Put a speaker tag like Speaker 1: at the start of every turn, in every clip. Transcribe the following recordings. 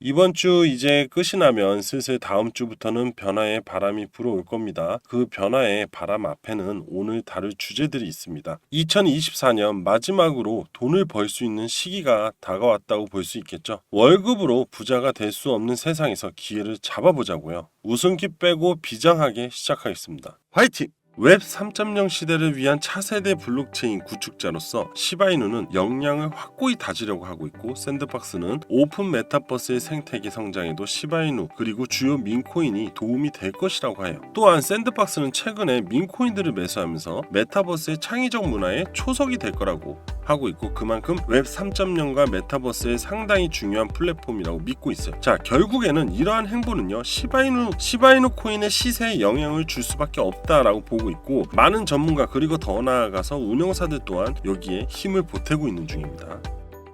Speaker 1: 이번 주 이제 끝이 나면 슬슬 다음 주부터는 변화의 바람이 불어올 겁니다. 그 변화의 바람 앞에는 오늘 다룰 주제들이 있습니다. 2024년 마지막으로 돈을 벌 수 있는 시기가 다가왔다고 볼 수 있겠죠. 월급으로 부자가 될 수 없는 세상에서 기회를 잡아보자고요. 웃음기 빼고 비장하게 시작하겠습니다. 화이팅! 웹 3.0 시대를 위한 차세대 블록체인 구축자로서 시바이누는 역량을 확고히 다지려고 하고 있고, 샌드박스는 오픈 메타버스의 생태계 성장에도 시바이누 그리고 주요 민코인이 도움이 될 것이라고 해요. 또한 샌드박스는 최근에 민코인들을 매수하면서 메타버스의 창의적 문화에 초석이 될 거라고 하고 있고, 그만큼 웹 3.0과 메타버스의 상당히 중요한 플랫폼이라고 믿고 있어요. 자, 결국에는 이러한 행보는요, 시바이누 코인의 시세에 영향을 줄 수밖에 없다라고 보고 있고, 많은 전문가 그리고 더 나아가서 운영사들 또한 여기에 힘을 보태고 있는 중입니다.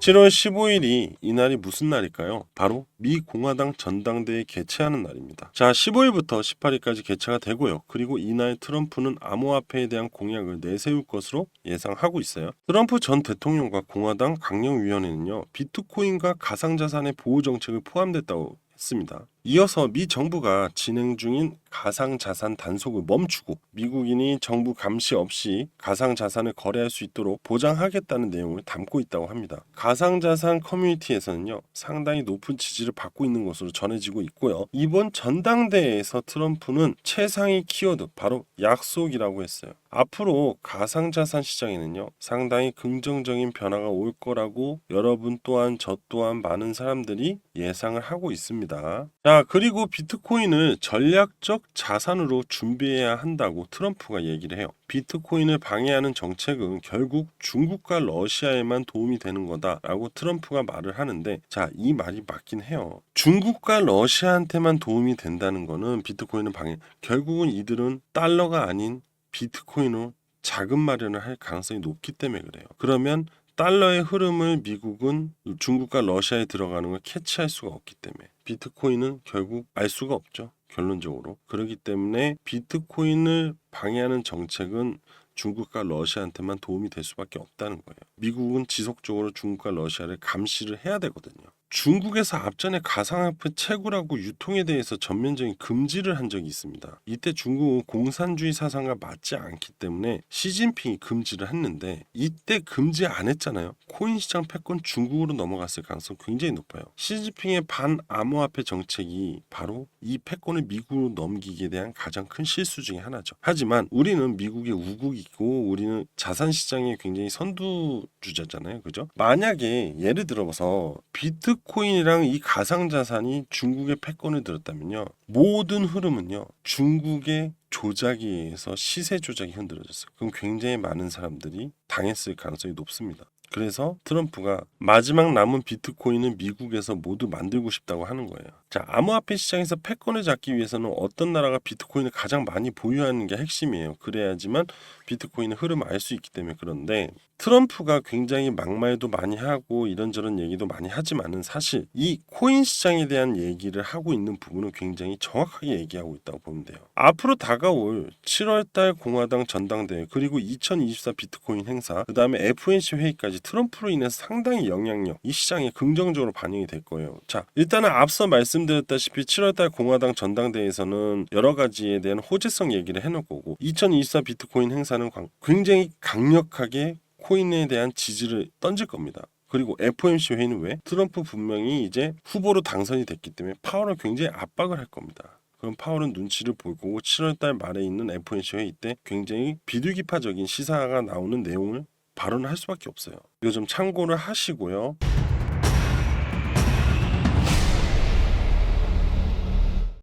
Speaker 1: 7월 15일이 이날이 무슨 날일까요? 바로 미 공화당 전당대회 개최하는 날입니다. 자, 15일부터 18일까지 개최가 되고요. 그리고 이날 트럼프는 암호화폐에 대한 공약을 내세울 것으로 예상하고 있어요. 트럼프 전 대통령과 공화당 강령위원회는요, 비트코인과 가상자산의 보호 정책을 포함됐다고 했습니다. 이어서 미 정부가 진행 중인 가상자산 단속을 멈추고 미국인이 정부 감시 없이 가상자산을 거래할 수 있도록 보장하겠다는 내용을 담고 있다고 합니다. 가상자산 커뮤니티에서는요, 상당히 높은 지지를 받고 있는 것으로 전해지고 있고요. 이번 전당대회에서 트럼프는 최상위 키워드 바로 약속이라고 했어요. 앞으로 가상자산 시장에는요, 상당히 긍정적인 변화가 올 거라고 여러분 또한 저 또한 많은 사람들이 예상을 하고 있습니다. 자, 그리고 비트코인을 전략적 자산으로 준비해야 한다고 트럼프가 얘기를 해요. 비트코인을 방해하는 정책은 결국 중국과 러시아에만 도움이 되는 거다라고 트럼프가 말을 하는데, 자, 이 말이 맞긴 해요. 중국과 러시아한테만 도움이 된다는 거는 비트코인을 결국은 이들은 달러가 아닌 비트코인으로 자금 마련을 할 가능성이 높기 때문에 그래요. 그러면 달러의 흐름을 미국은 중국과 러시아에 들어가는 걸 캐치할 수가 없기 때문에 비트코인은 결국 알 수가 없죠. 결론적으로. 그렇기 때문에 비트코인을 방해하는 정책은 중국과 러시아한테만 도움이 될 수밖에 없다는 거예요. 미국은 지속적으로 중국과 러시아를 감시를 해야 되거든요. 중국에서 앞전에 가상화폐 채굴하고 유통에 대해서 전면적인 금지를 한 적이 있습니다. 이때 중국은 공산주의 사상과 맞지 않기 때문에 시진핑이 금지를 했는데, 이때 금지 안 했잖아요. 코인 시장 패권 중국으로 넘어갔을 가능성이 굉장히 높아요. 시진핑의 반암호화폐 정책이 바로 이 패권을 미국으로 넘기기에 대한 가장 큰 실수 중에 하나죠. 하지만 우리는 미국의 우국이고 우리는 자산시장의 굉장히 선두주자잖아요. 그죠? 만약에 예를 들어서 비트코인이랑 이 가상자산이 중국의 패권을 들었다면요, 모든 흐름은요, 중국의 조작에 의해서 시세 조작이 흔들어졌어요. 그럼 굉장히 많은 사람들이 당했을 가능성이 높습니다. 그래서 트럼프가 마지막 남은 비트코인은 미국에서 모두 만들고 싶다고 하는 거예요. 자, 암호화폐 시장에서 패권을 잡기 위해서는 어떤 나라가 비트코인을 가장 많이 보유하는 게 핵심이에요. 그래야지만 비트코인의 흐름을 알 수 있기 때문에. 그런데 트럼프가 굉장히 막말도 많이 하고 이런저런 얘기도 많이 하지만은 사실 이 코인 시장에 대한 얘기를 하고 있는 부분은 굉장히 정확하게 얘기하고 있다고 보면 돼요. 앞으로 다가올 7월달 공화당 전당대회, 그리고 2024 비트코인 행사, 그 다음에 FOMC 회의까지 트럼프로 인해서 상당히 영향력, 이 시장에 긍정적으로 반영이 될 거예요. 자, 일단은 앞서 말씀드렸다시피 7월달 공화당 전당대회에서는 여러 가지에 대한 호재성 얘기를 해놓을 거고, 2024 비트코인 행사는 굉장히 강력하게 코인에 대한 지지를 던질 겁니다. 그리고 FOMC 회의는 왜? 트럼프 분명히 이제 후보로 당선이 됐기 때문에 파월은 굉장히 압박을 할 겁니다. 그럼 파월은 눈치를 볼 거고 7월달 말에 있는 FOMC 회의 때 굉장히 비둘기파적인 시사가 나오는 내용을 발언할 수밖에 없어요. 이거 좀 참고를 하시고요.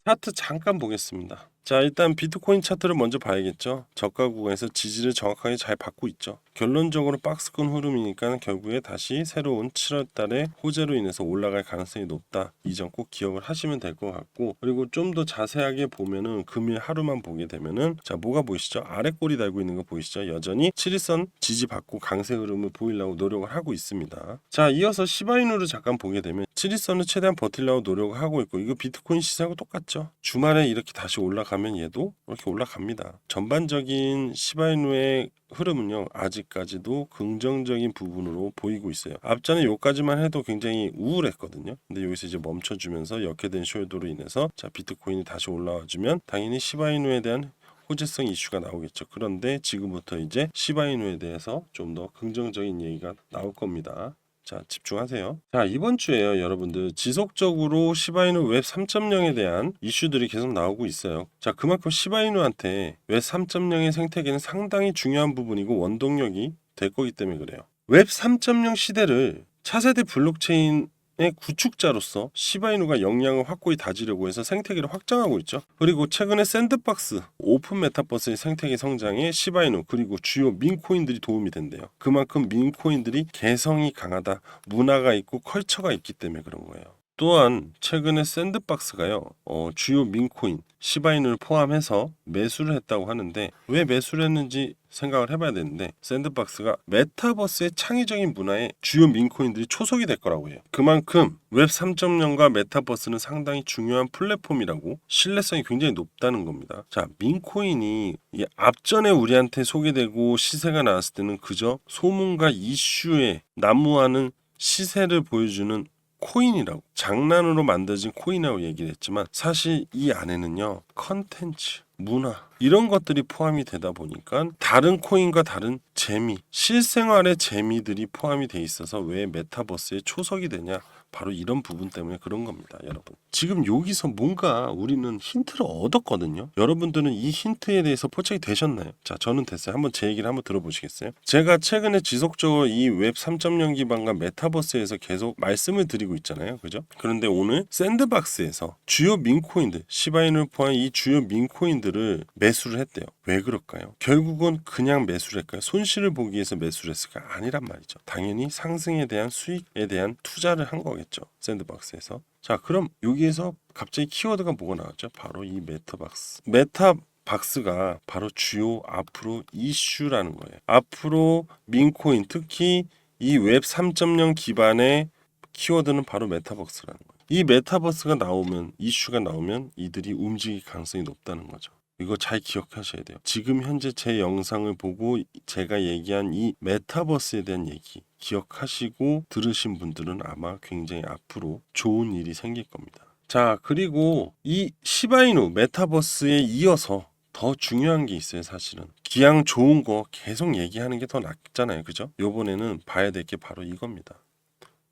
Speaker 1: 차트 잠깐 보겠습니다. 자, 일단 비트코인 차트를 먼저 봐야겠죠. 저가 구간에서 지지를 정확하게 잘 받고 있죠. 결론적으로 박스권 흐름이니까 결국에 다시 새로운 7월 달에 호재로 인해서 올라갈 가능성이 높다. 이 점 꼭 기억을 하시면 될 것 같고, 그리고 좀 더 자세하게 보면은 금일 하루만 보게 되면은, 자, 뭐가 보이시죠? 아래 꼬리 달고 있는 거 보이시죠? 여전히 7일선 지지받고 강세 흐름을 보이려고 노력을 하고 있습니다. 자, 이어서 시바이누를 잠깐 보게 되면 7일선을 최대한 버틸려고 노력을 하고 있고, 이거 비트코인 시세하고 똑같죠. 주말에 이렇게 다시 올라가 올라가면 얘도 이렇게 올라갑니다. 전반적인 시바이누의 흐름은요 아직까지도 긍정적인 부분으로 보이고 있어요. 앞전에 요까지만 해도 굉장히 우울했거든요. 근데 여기서 이제 멈춰주면서 역회된 숄더로 인해서 자 비트코인이 다시 올라와주면 당연히 시바이누에 대한 호재성 이슈가 나오겠죠. 그런데 지금부터 이제 시바이누에 대해서 좀 더 긍정적인 얘기가 나올 겁니다. 자, 집중하세요. 자, 이번 주에요, 여러분들. 지속적으로 시바이누 웹 3.0에 대한 이슈들이 계속 나오고 있어요. 자, 그만큼 시바이누한테 웹 3.0의 생태계는 상당히 중요한 부분이고 원동력이 될 거기 때문에 그래요. 웹 3.0 시대를 차세대 블록체인 의 구축자로서 시바이누가 역량을 확고히 다지려고 해서 생태계를 확장하고 있죠. 그리고 최근에 샌드박스, 오픈 메타버스의 생태계 성장에 시바이누 그리고 주요 민코인들이 도움이 된대요. 그만큼 민코인들이 개성이 강하다, 문화가 있고 컬처가 있기 때문에 그런 거예요. 또한 최근에 샌드박스가요 주요 민코인 시바이누를 포함해서 매수를 했다고 하는데 왜 매수를 했는지 생각을 해봐야 되는데 샌드박스가 메타버스의 창의적인 문화에 주요 민코인들이 초석이 될 거라고 해요. 그만큼 웹 3.0과 메타버스는 상당히 중요한 플랫폼이라고 신뢰성이 굉장히 높다는 겁니다. 자, 민코인이 앞전에 우리한테 소개되고 시세가 나왔을 때는 그저 소문과 이슈에 난무하는 시세를 보여주는 코인이라고 장난으로 만들어진 코인이라고 얘기를 했지만 사실 이 안에는요 컨텐츠, 문화 이런 것들이 포함이 되다 보니까 다른 코인과 다른 재미, 실생활의 재미들이 포함이 돼 있어서 왜 메타버스의 초석이 되냐 바로 이런 부분 때문에 그런 겁니다, 여러분. 지금 여기서 뭔가 우리는 힌트를 얻었거든요. 여러분들은 이 힌트에 대해서 포착이 되셨나요? 자, 저는 됐어요. 한번 제 얘기를 한번 들어보시겠어요? 제가 최근에 지속적으로 이 웹 3.0 기반과 메타버스에서 계속 말씀을 드리고 있잖아요. 그죠? 그런데 오늘 샌드박스에서 주요 민코인들, 시바이누를 포함한 이 주요 민코인들을 매수를 했대요. 왜 그럴까요? 결국은 그냥 매수를 했을까요? 손실을 보기 위해서 매수를 했을까요? 아니란 말이죠. 당연히 상승에 대한 수익에 대한 투자를 한 거겠죠. 샌드박스에서. 자, 그럼 여기에서 갑자기 키워드가 뭐가 나왔죠? 바로 이 메타박스. 메타박스가 바로 주요 앞으로 이슈라는 거예요. 앞으로 민코인, 특히 이 웹 3.0 기반의 키워드는 바로 메타버스라는 거예요. 이 메타버스가 나오면, 이슈가 나오면 이들이 움직일 가능성이 높다는 거죠. 이거 잘 기억하셔야 돼요. 지금 현재 제 영상을 보고 제가 얘기한 이 메타버스에 대한 얘기 기억하시고 들으신 분들은 아마 굉장히 앞으로 좋은 일이 생길 겁니다. 자, 그리고 이 시바이누 메타버스에 이어서 더 중요한 게 있어요. 사실은 기왕 좋은 거 계속 얘기하는 게 더 낫잖아요. 그죠? 요번에는 봐야 될 게 바로 이겁니다.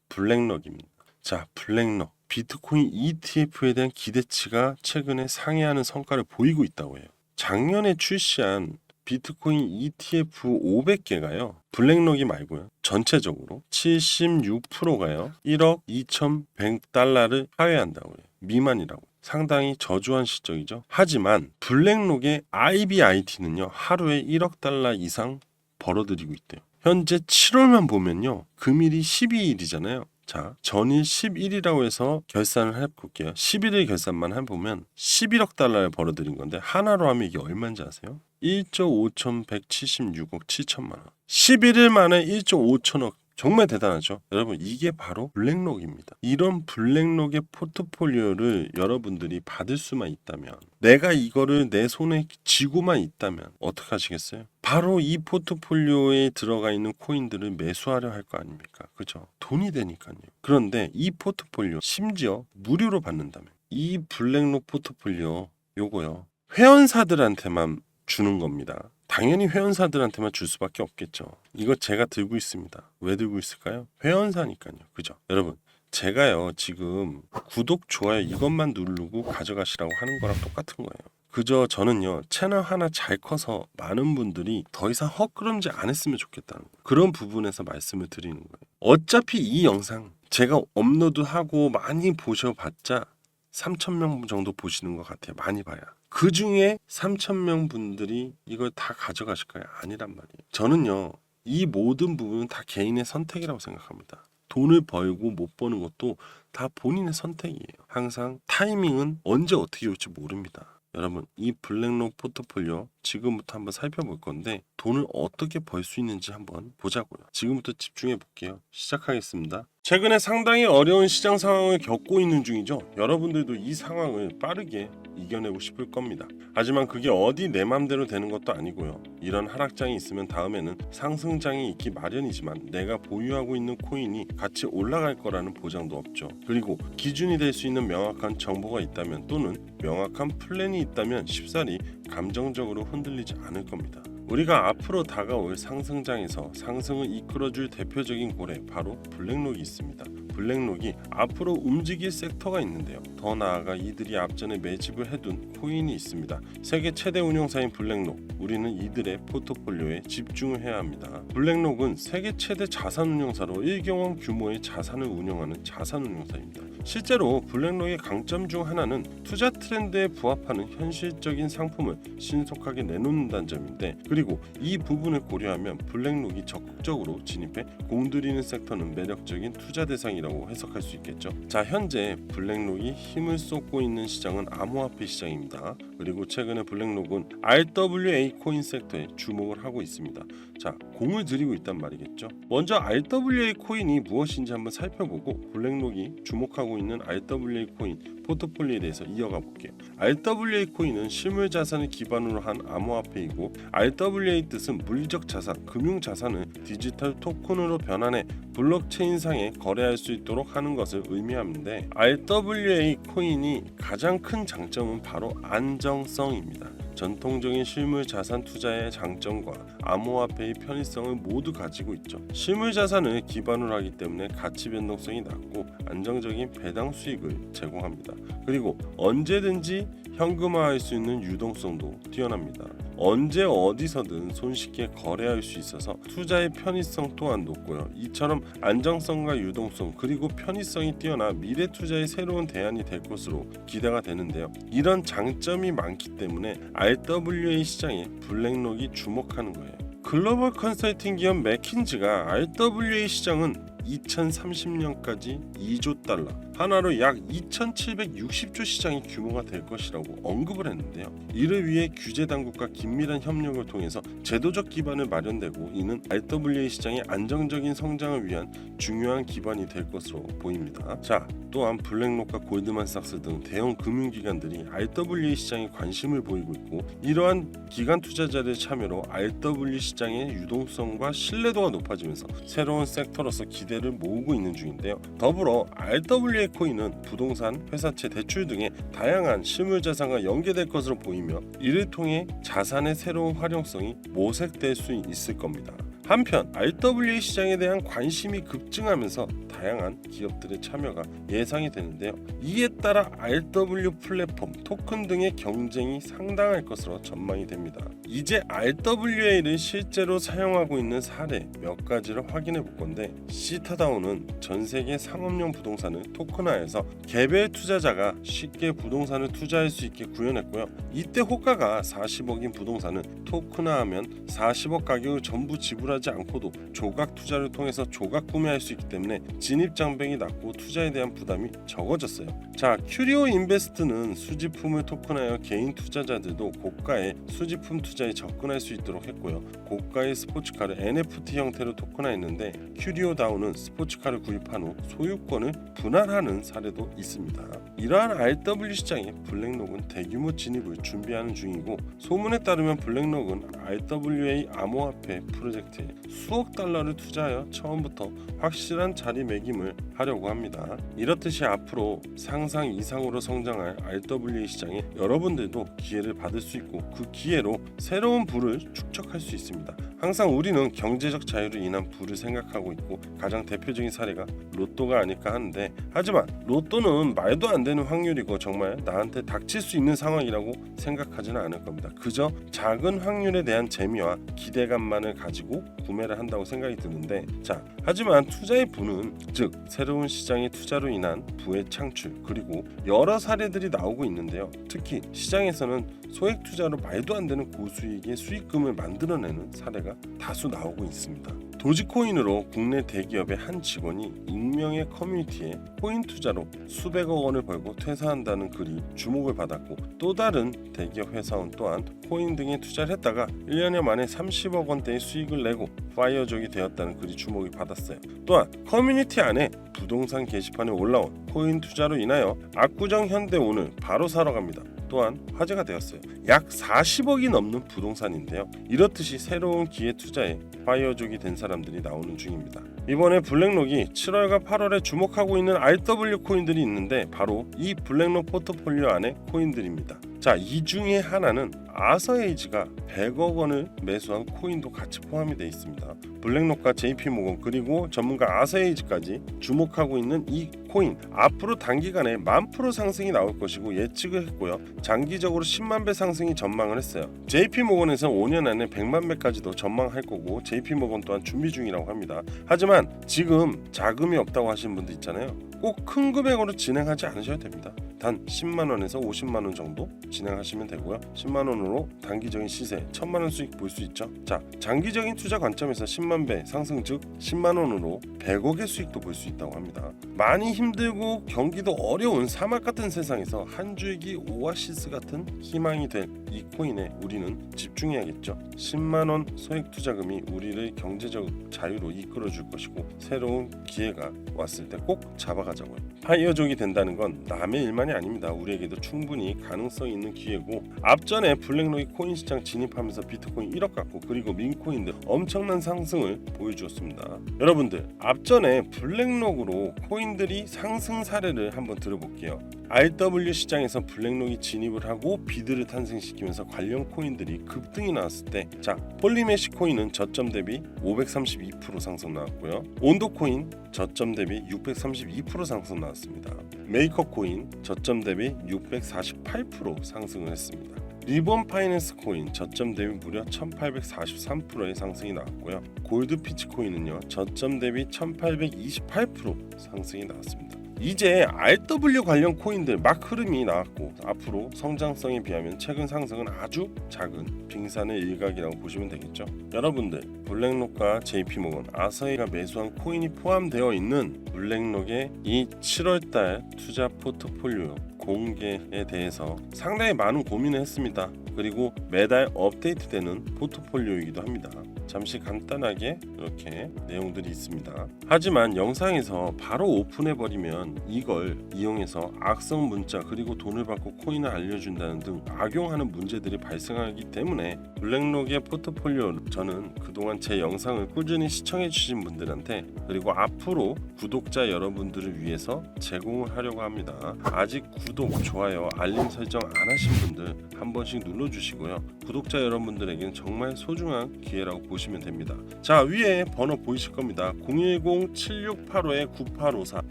Speaker 1: 블랙록입니다. 자, 블랙록 비트코인 ETF에 대한 기대치가 최근에 상회하는 성과를 보이고 있다고 해요. 작년에 출시한 비트코인 ETF 500개가요. 블랙록이 말고요. 전체적으로 76%가요. 1억 2,100달러를 하회한다고 해요. 미만이라고. 상당히 저조한 실적이죠. 하지만 블랙록의 IBIT는요. 하루에 1억 달러 이상 벌어들이고 있대요. 현재 7월만 보면요. 금일이 12일이잖아요. 자, 전일 11이라고 해서 결산을 해볼게요. 11일 결산만 해보면 11억 달러를 벌어들인 건데 하나로 하면 이게 얼마인지 아세요? 1조 5,176억 7천만 원. 11일 만에 1조 5천억. 정말 대단하죠. 여러분 이게 바로 블랙록입니다. 이런 블랙록의 포트폴리오를 여러분들이 받을 수만 있다면 내가 이거를 내 손에 쥐고만 있다면 어떻게 하시겠어요? 바로 이 포트폴리오에 들어가 있는 코인들을 매수하려 할 거 아닙니까? 그죠? 돈이 되니까요. 그런데 이 포트폴리오 심지어 무료로 받는다면 이 블랙록 포트폴리오 요거요. 회원사들한테만 주는 겁니다. 당연히 회원사들한테만 줄 수밖에 없겠죠. 이거 제가 들고 있습니다. 왜 들고 있을까요? 회원사니까요. 그죠? 여러분 제가요 지금 구독, 좋아요 이것만 누르고 가져가시라고 하는 거랑 똑같은 거예요. 그저 저는요 채널 하나 잘 커서 많은 분들이 더 이상 헛걸음질 안 했으면 좋겠다는 거예요. 그런 부분에서 말씀을 드리는 거예요. 어차피 이 영상 제가 업로드하고 많이 보셔봤자 3,000명 정도 보시는 것 같아요. 많이 봐야. 그 중에 3,000명 분들이 이걸 다 가져가실까요? 아니란 말이에요. 저는요 이 모든 부분은 다 개인의 선택이라고 생각합니다. 돈을 벌고 못 버는 것도 다 본인의 선택이에요. 항상 타이밍은 언제 어떻게 올지 모릅니다. 여러분 이 블랙록 포트폴리오 지금부터 한번 살펴볼 건데 돈을 어떻게 벌 수 있는지 한번 보자고요. 지금부터 집중해 볼게요. 시작하겠습니다. 최근에 상당히 어려운 시장 상황을 겪고 있는 중이죠. 여러분들도 이 상황을 빠르게 이겨내고 싶을 겁니다. 하지만 그게 어디 내 맘대로 되는 것도 아니고요. 이런 하락장이 있으면 다음에는 상승장이 있기 마련이지만 내가 보유하고 있는 코인이 같이 올라갈 거라는 보장도 없죠. 그리고 기준이 될 수 있는 명확한 정보가 있다면 또는 명확한 플랜이 있다면 쉽사리 감정적으로 흔들리지 않을 겁니다. 우리가 앞으로 다가올 상승장에서 상승을 이끌어줄 대표적인 고래 바로 블랙록이 있습니다. 블랙록이 앞으로 움직일 섹터가 있는데요. 더 나아가 이들이 앞전에 매집을 해둔 코인이 있습니다. 세계 최대 운용사인 블랙록, 우리는 이들의 포트폴리오에 집중을 해야 합니다. 블랙록은 세계 최대 자산 운용사로 1경 원 규모의 자산을 운영하는 자산 운용사입니다. 실제로 블랙록의 강점 중 하나는 투자 트렌드에 부합하는 현실적인 상품을 신속하게 내놓는다는 점인데, 그리고 이 부분을 고려하면 블랙록이 적극적으로 진입해 공들이는 섹터는 매력적인 투자 대상이라고 해석할 수 있겠죠. 자, 현재 블랙록이 힘을 쏟고 있는 시장은 암호화폐 시장입니다. 그리고 최근에 블랙록은 RWA 코인 섹터에 주목을 하고 있습니다. 자, 공을 들이고 있단 말이겠죠. 먼저 RWA 코인이 무엇인지 한번 살펴보고 블랙록이 주목하고 있는 RWA 코인 포트폴리오에 대해서 이어가 볼게요. RWA 코인은 실물 자산을 기반으로 한 암호화폐이고, RWA 뜻은 물리적 자산, 금융 자산을 디지털 토큰으로 변환해 블록체인상에 거래할 수 있도록 하는 것을 의미하는데, RWA 코인이 가장 큰 장점은 바로 안정성입니다. 전통적인 실물 자산 투자의 장점과 암호화폐의 편의성을 모두 가지고 있죠. 실물 자산을 기반으로 하기 때문에 가치 변동성이 낮고 안정적인 배당 수익을 제공합니다. 그리고 언제든지 현금화할 수 있는 유동성도 뛰어납니다. 언제 어디서든 손쉽게 거래할 수 있어서 투자의 편의성 또한 높고요. 이처럼 안정성과 유동성 그리고 편의성이 뛰어나 미래 투자의 새로운 대안이 될 것으로 기대가 되는데요. 이런 장점이 많기 때문에 RWA 시장에 블랙록이 주목하는 거예요. 글로벌 컨설팅 기업 맥킨지가 RWA 시장은 2030년까지 2조 달러, 하나로 약 2,760조 시장의 규모가 될 것이라고 언급을 했는데요. 이를 위해 규제 당국과 긴밀한 협력을 통해서 제도적 기반을 마련되고, 이는 RWA 시장의 안정적인 성장을 위한 중요한 기반이 될 것으로 보입니다. 자, 또한 블랙록과 골드만삭스 등 대형 금융기관들이 RWA 시장에 관심을 보이고 있고, 이러한 기관 투자자들의 참여로 RWA 시장의 유동성과 신뢰도가 높아지면서 새로운 섹터로서 기대를 모으고 있는 중인데요. 더불어 RWA 코인은 부동산, 회사채, 대출 등의 다양한 실물자산과 연계될 것으로 보이며, 이를 통해 자산의 새로운 활용성이 모색될 수 있을 겁니다. 한편 RWA 시장에 대한 관심이 급증하면서 다양한 기업들의 참여가 예상이 되는데요. 이에 따라 RW 플랫폼, 토큰 등의 경쟁이 상당할 것으로 전망이 됩니다. 이제 RWA를 실제로 사용하고 있는 사례 몇 가지를 확인해 볼 건데, 시타다운은 전 세계 상업용 부동산을 토큰화해서 개별 투자자가 쉽게 부동산을 투자할 수 있게 구현했고요. 이때 호가가 40억인 부동산은 토큰화하면 40억 가격을 전부 지불하지 않고도 조각 투자를 통해서 조각 구매할 수 있기 때문에 진입 장벽이 낮고 투자에 대한 부담이 적어졌어요. 자, 큐리오 인베스트는 수집품을 토큰하여 개인 투자자들도 고가의 수집품 투자에 접근할 수 있도록 했고요. 고가의 스포츠카를 NFT 형태로 토큰화했는데, 큐리오 다운은 스포츠카를 구입한 후 소유권을 분할하는 사례도 있습니다. 이러한 RW 시장에 블랙록은 대규모 진입을 준비하는 중이고, 소문에 따르면 블랙록은 RWA 암호화폐 프로젝트에 수억 달러를 투자하여 처음부터 확실한 자리매김을 하려고 합니다. 이렇듯이 앞으로 상상 이상으로 성장할 RWA 시장에 여러분들도 기회를 받을 수 있고, 그 기회로 새로운 부를 축적할 수 있습니다. 항상 우리는 경제적 자유로 인한 부를 생각하고 있고, 가장 대표적인 사례가 로또가 아닐까 하는데, 하지만 로또는 말도 안 되는 확률이고 정말 나한테 닥칠 수 있는 상황이라고 생각하지는 않을 겁니다. 그저 작은 확률에 대한 재미와 기대감만을 가지고 구매를 한다고 생각이 드는데, 자, 하지만 투자의 부는, 즉 새로운 시장의 투자로 인한 부의 창출, 그리고 여러 사례들이 나오고 있는데요. 특히 시장에서는 소액 투자로 말도 안 되는 고수익의 수익금을 만들어내는 사례가 다수 나오고 있습니다. 도지코인으로 국내 대기업의 한 직원이 익명의 커뮤니티에 코인 투자로 수백억 원을 벌고 퇴사한다는 글이 주목을 받았고, 또 다른 대기업 회사원 또한 코인 등에 투자를 했다가 1년여 만에 30억 원대의 수익을 내고 파이어족이 되었다는 글이 주목을 받았어요. 또한 커뮤니티 안에 부동산 게시판에 올라온 코인 투자로 인하여 압구정 현대 오늘 바로 사러 갑니다, 또한 화제가 되었어요. 약 40억이 넘는 부동산인데요. 이렇듯이 새로운 기회 투자에 파이어족이 된 사람들이 나오는 중입니다. 이번에 블랙록이 7월과 8월에 주목하고 있는 RW 코인들이 있는데 바로 이 블랙록 포트폴리오 안의 코인들입니다. 자, 이 중에 하나는 아서에이지가 100억 원을 매수한 코인도 같이 포함이 되어 있습니다. 블랙록과 JP모건 그리고 전문가 아서에이지까지 주목하고 있는 이 코인, 앞으로 단기간에 10,000% 상승이 나올 것이고 예측을 했고요. 장기적으로 10만 배 상승이 전망을 했어요. JP모건에서 5년 안에 100만 배까지도 전망할 거고 JP모건 또한 준비 중이라고 합니다. 하지만 지금 자금이 없다고 하시는 분들 있잖아요. 꼭 큰 금액으로 진행하지 않으셔도 됩니다. 단 10만 원에서 50만 원 정도 진행하시면 되고요. 10만 원으로 단기적인 시세 1000만 원 수익 볼 수 있죠. 자, 장기적인 투자 관점에서 10만 배 상승, 즉 10만 원으로 100억의 수익도 볼 수 있다고 합니다. 많이 힘들고 경기도 어려운 사막 같은 세상에서 한 줄기 오아시스 같은 희망이 될 이 코인에 우리는 집중해야겠죠. 10만 원 소액 투자금이 우리를 경제적 자유로 이끌어 줄 것이고 새로운 기회가 왔을 때 꼭 잡아가자고요. 파이어족이 된다는 건 남의 일만이 아닙니다. 우리에게도 충분히 가능성이 있는 기회고, 앞전에 블랙록이 코인 시장 진입하면서 비트코인 1억 갖고 그리고 민코인들 엄청난 상승을 보여주었습니다. 여러분들, 앞전에 블랙록으로 코인들이 상승 사례를 한번 들어볼게요. RW 시장에서 블랙록이 진입을 하고 비드를 탄생시키면서 관련 코인들이 급등이 나왔을 때, 자, 폴리메시 코인은 저점 대비 532% 상승 나왔고요. 온도 코인 저점 대비 632% 상승 나왔습니다. 메이커 코인 저점 대비 648% 상승을 했습니다. 리본 파이낸스 코인 저점 대비 무려 1843%의 상승이 나왔고요. 골드 피치 코인은요 저점 대비 1828% 상승이 나왔습니다. 이제 RW 관련 코인들 막 흐름이 나왔고 앞으로 성장성에 비하면 최근 상승은 아주 작은 빙산의 일각이라고 보시면 되겠죠. 여러분들, 블랙록과 JP모건, 아서에이가 매수한 코인이 포함되어 있는 블랙록의 이 7월달 투자 포트폴리오 공개에 대해서 상당히 많은 고민을 했습니다. 그리고 매달 업데이트되는 포트폴리오이기도 합니다. 잠시 간단하게 이렇게 내용들이 있습니다. 하지만 영상에서 바로 오픈해버리면 이걸 이용해서 악성 문자 그리고 돈을 받고 코인을 알려준다는 등 악용하는 문제들이 발생하기 때문에 블랙록의 포트폴리오, 저는 그동안 제 영상을 꾸준히 시청해주신 분들한테 그리고 앞으로 구독자 여러분들을 위해서 제공을 하려고 합니다. 아직 구독, 좋아요, 알림 설정 안 하신 분들 한 번씩 눌러주시고요. 구독자 여러분들에게는 정말 소중한 기회라고 보시면 됩니다. 자, 위에 번호 보이실 겁니다. 010-7685-9854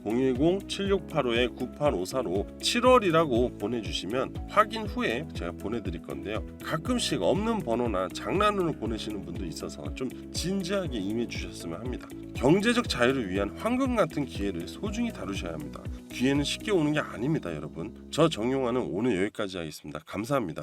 Speaker 1: 010-7685-9854로 7월이라고 보내주시면 확인 후에 제가 보내드릴 건데요. 가끔씩 없는 번호나 장난으로 보내시는 분도 있어서 좀 진지하게 임해주셨으면 합니다. 경제적 자유를 위한 황금 같은 기회를 소중히 다루셔야 합니다. 기회는 쉽게 오는 게 아닙니다, 여러분. 저 정용화는 오늘 여기까지 하겠습니다. 감사합니다.